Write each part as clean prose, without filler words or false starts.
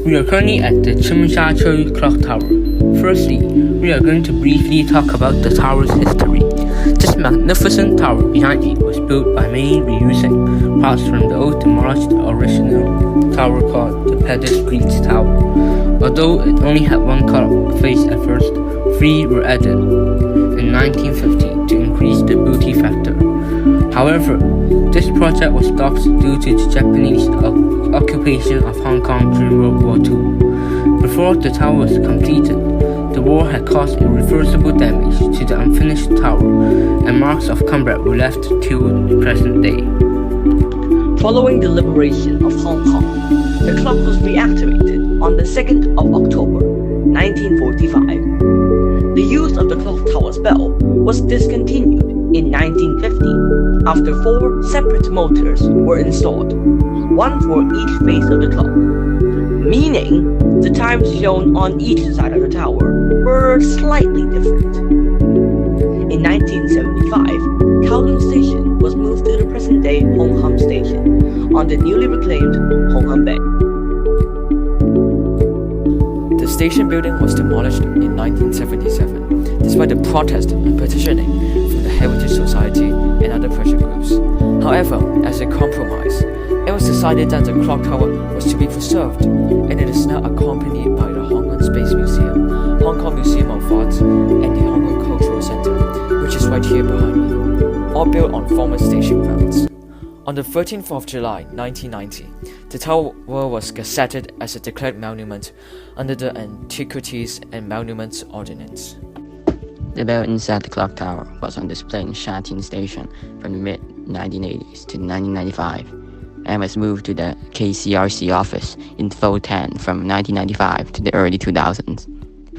We are currently at the Tsim Sha Tsui clock tower. Firstly, we are going to briefly talk about the tower's history. This magnificent tower behind me was built by mainly reusing parts from the old demolished original tower called the Pedder Street Tower. Although it only had one clock face at first, 3 were added in 1950 to increase the beauty factor. However, this project was stopped due to the Japanese occupation of Hong Kong during World War II. Before the tower was completed, the war had caused irreversible damage to the unfinished tower, and marks of combat were left till the present day. Following the liberation of Hong Kong, the clock was reactivated on the 2nd of October, 1945. The use of the clock tower's bell was discontinued in 1950 after 4 separate motors were installed, one for each face of the clock, meaning the times shown on each side of the tower were slightly different. In 1975, Kowloon Station was moved to the present-day Hong Kong Station on the newly reclaimed Hong Kong Bay. The station building was demolished in 1977, despite the protest and petitioning from the Heritage Society and other pressure groups. However, as a compromise, it was decided that the clock tower was to be preserved, and it is now accompanied by the Hong Kong Space Museum, Hong Kong Museum of Art, and the Hong Kong Cultural Center, which is right here behind me, all built on former station grounds. On the 13th of July 1990, the tower was gazetted as a declared monument under the Antiquities and Monuments Ordinance. The bell inside the clock tower was on display in Sha Tin Station from the mid-1980s to 1995 and was moved to the KCRC office in Fo Tan from 1995 to the early 2000s.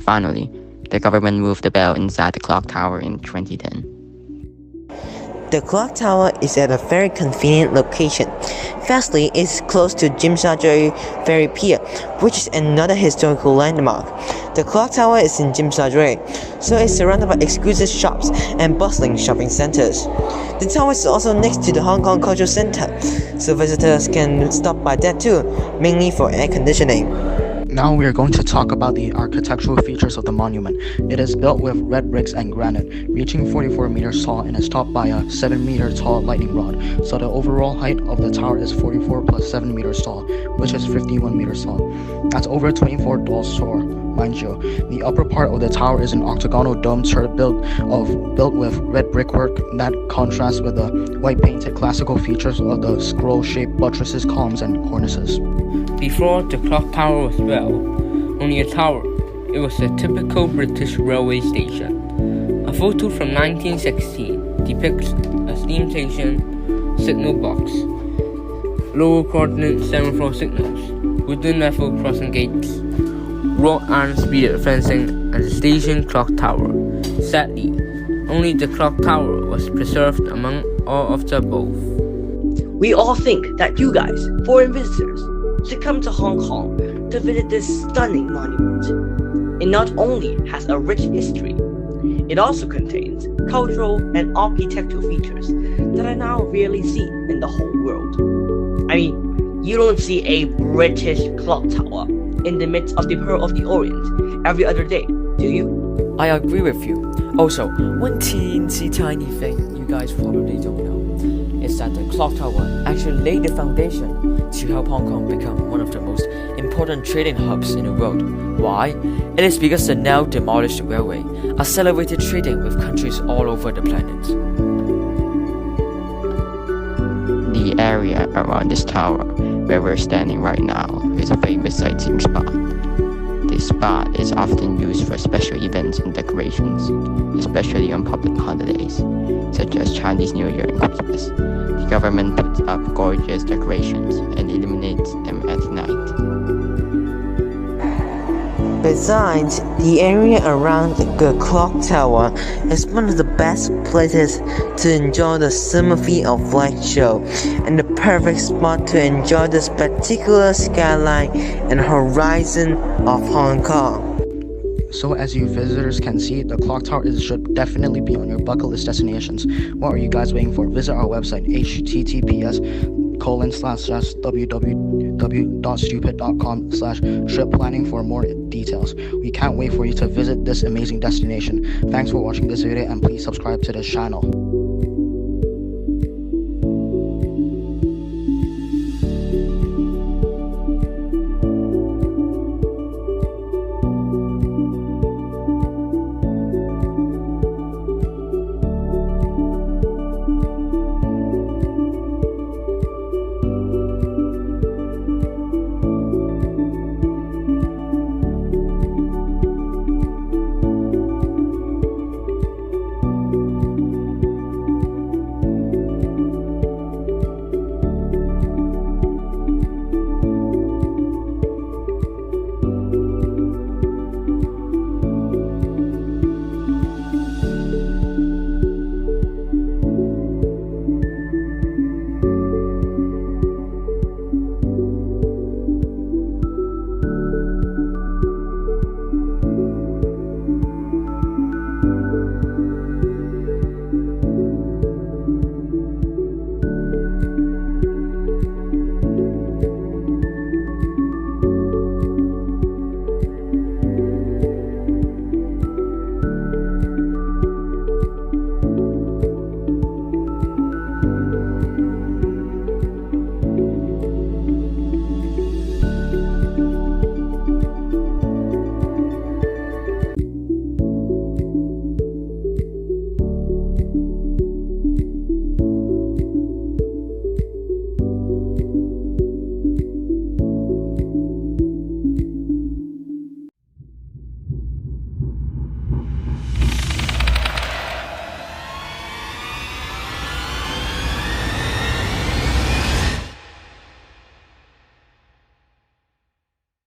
Finally, the government moved the bell inside the clock tower in 2010. The clock tower is at a very convenient location. Firstly, it's close to Tsim Sha Tsui Ferry Pier, which is another historical landmark. The clock tower is in Tsim Sha Tsui, so it's surrounded by exclusive shops and bustling shopping centers. The tower is also next to the Hong Kong Cultural Center, so visitors can stop by there too, mainly for air conditioning. Now we are going to talk about the architectural features of the monument. It is built with red bricks and granite, reaching 44 meters tall and is topped by a 7-meter tall lightning rod. So the overall height of the tower is 44 plus 7 meters tall, which is 51 meters tall. That's over 24 doors tall, mind you. The upper part of the tower is an octagonal dome turret built with red brickwork that contrasts with the white painted classical features of the scroll-shaped buttresses, columns, and cornices. Before the clock tower was only a tower, it was a typical British railway station. A photo from 1916 depicts a steam station, signal box, lower coordinate semaphore signals, wooden level crossing gates, wrought iron spear fencing, and the station clock tower. Sadly, only the clock tower was preserved among all of the above. We all think that you guys, foreign visitors, should come to Hong Kong to visit this stunning monument. It not only has a rich history, it also contains cultural and architectural features that are now rarely seen in the whole world. I mean, you don't see a British clock tower in the midst of the Pearl of the Orient every other day, do you? I agree with you. Also, one teensy tiny thing you guys probably don't know is that the clock tower actually laid the foundation to help Hong Kong become one of the most important trading hubs in the world. Why? It is because the now demolished railway accelerated trading with countries all over the planet. The area around this tower, where we're standing right now, is a famous sightseeing spot. This spot is often used for special events and decorations, especially on public holidays, such as Chinese New Year and Christmas. The government puts up gorgeous decorations and illuminates them at night. Besides, the area around the clock tower is one of the best places to enjoy the Symphony of Light show, and the perfect spot to enjoy the spectacular skyline and horizon of Hong Kong. So as you visitors can see, the clock tower should definitely be on your bucket list destinations. What are you guys waiting for? Visit our website, https://www.stupid.com/trip planning for more details. We can't wait for you to visit this amazing destination. Thanks for watching this video and please subscribe to this channel.